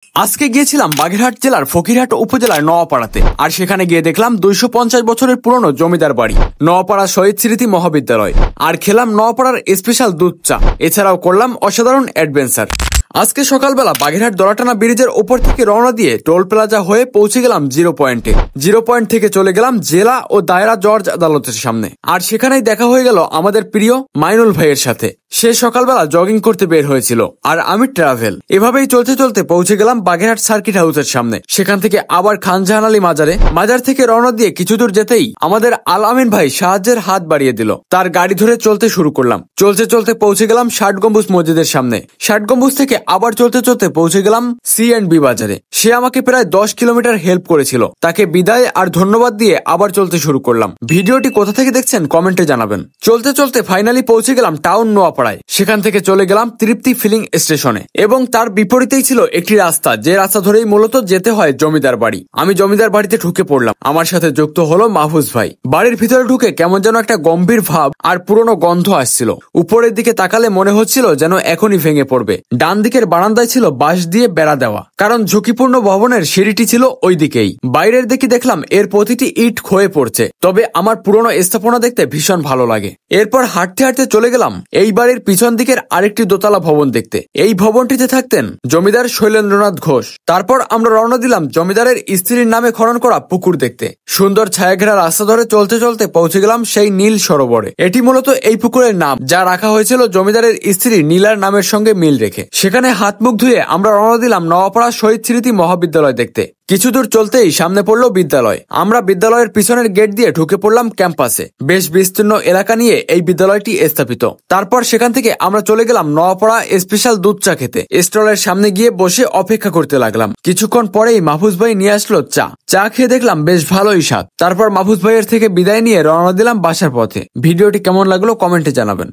আজকে গিয়েছিলাম বাগেরহাট জেলার ফকিরহাট উপজেলার নোয়াপাড়াতে। আর সেখানে গিয়ে দেখলাম 250 বছরের পুরনো জমিদার বাড়ি, নোয়াপাড়া শহীদ স্মৃতি মহাবিদ্যালয়। আর খেলাম নোয়াপাড়ার স্পেশাল দুধ চা। এছাড়াও করলাম অসাধারণ অ্যাডভেঞ্চার। আজকে সকালবেলা বাগেরহাট দলাটানা ব্রিজের ওপর থেকে রওনা দিয়ে টোল প্লাজা হয়ে পৌঁছে গেলাম জিরো পয়েন্টে। জিরো পয়েন্ট থেকে চলে গেলাম জেলা ও দায়রা জজ আদালতের সামনে। আর সেখানেই দেখা হয়ে গেল আমাদের প্রিয় মাইনুল ভাইয়ের সাথে। সে সকালবেলা জগিং করতে বের হয়েছিল আর আমি ট্রাভেল। এভাবেই চলতে চলতে পৌঁছে গেলাম বাগেরহাট সার্কিট হাউসের সামনে। সেখান থেকে আবার খানজাহান আলী মাজারে। মাজার থেকে রওনা দিয়ে কিছু দূর যেতেই আমাদের আল আমিন ভাই সাহায্যের হাত বাড়িয়ে দিল। তার গাড়ি ধরে চলতে শুরু করলাম। চলতে চলতে পৌঁছে গেলাম 60 গম্বুজ মসজিদের সামনে। 60 গম্বুজ থেকে আবার চলতে চলতে পৌঁছে গেলাম C&B বাজারে। সে আমাকে প্রায় 10 কিলোমিটার হেল্প করেছিল। তাকে বিদায় আর ধন্যবাদ দিয়ে আবার চলতে শুরু করলাম। ভিডিওটি কোথা থেকে দেখছেন কমেন্টে জানাবেন। চলতে চলতে ফাইনালি পৌঁছে গেলাম টাউন নোয়াপাড়ায়। সেখান থেকে চলে গেলাম তৃপ্তি ফিলিং স্টেশনে এবং তার বিপরীতেই ছিল একটি রাস্তা, যে রাস্তা ধরেই মূলত যেতে হয় জমিদার বাড়ি। আমি জমিদার বাড়িতে ঢুকে পড়লাম। আমার সাথে যুক্ত হলো মাহফুজ ভাই। বাড়ির ভিতরে ঢুকে কেমন যেন একটা গম্ভীর ভাব আর পুরনো গন্ধ আসছিল। উপরের দিকে তাকালে মনে হচ্ছিল যেন এখনই ভেঙে পড়বে। ডান দিকের বারান্দায় ছিল বাঁশ দিয়ে বেড়া দেওয়া, কারণ ঝুঁকিপূর্ণ ভবনের সিঁড়িটি ছিল ওই দিকেই। বাইরের দিকে দেখলাম এর প্রতিটি ইট ক্ষয়ে পড়ছে, তবে আমার পুরনো স্থাপনা দেখতে ভীষণ ভালো লাগে। এরপর হাঁটতে হাঁটতে চলে গেলাম এই বাড়ির পিছন দিকের আরেকটি দোতলা ভবন দেখতে। এই ভবনটিতে থাকতেন জমিদার শৈলেন্দ্রনাথ ঘোষ। তারপর আমরা রওনা দিলাম জমিদারের স্ত্রীর নামে খনন করা পুকুর দেখতে। সুন্দর ছায়াঘেরা রাস্তা ধরে চলতে চলতে পৌঁছে গেলাম সেই নীল সরোবরে। এটি মূলত এই পুকুরের নাম, যা রাখা হয়েছিল জমিদারের স্ত্রী নীলার নামের সঙ্গে মিল রেখে। সেখানে হাত মুখ ধুয়ে আমরা রওনা দিলাম নোয়াপাড়া শহীদ স্মৃতি মহাবিদ্যালয় দেখতে। কিছু দূর চলতেই সামনে পড়লো বিদ্যালয়। আমরা বিদ্যালয়ের পিছনের গেট দিয়ে ঢুকে পড়লাম ক্যাম্পাসে। বেশ বিস্তীর্ণ এলাকা নিয়ে এই বিদ্যালয়টি স্থাপিত। তারপর সেখান থেকে আমরা চলে গেলাম নোয়াপাড়া স্পেশাল দুধ চা খেতে। স্টলের সামনে গিয়ে বসে অপেক্ষা করতে লাগলাম। কিছুক্ষণ পরেই মাহফুজ ভাই নিয়ে আসলো চা। চা খেয়ে দেখলাম বেশ ভালোই স্বাদ। তারপর মাহফুজ ভাইয়ের থেকে বিদায় নিয়ে রওনা দিলাম বাসার পথে। ভিডিওটি কেমন লাগলো কমেন্টে জানাবেন।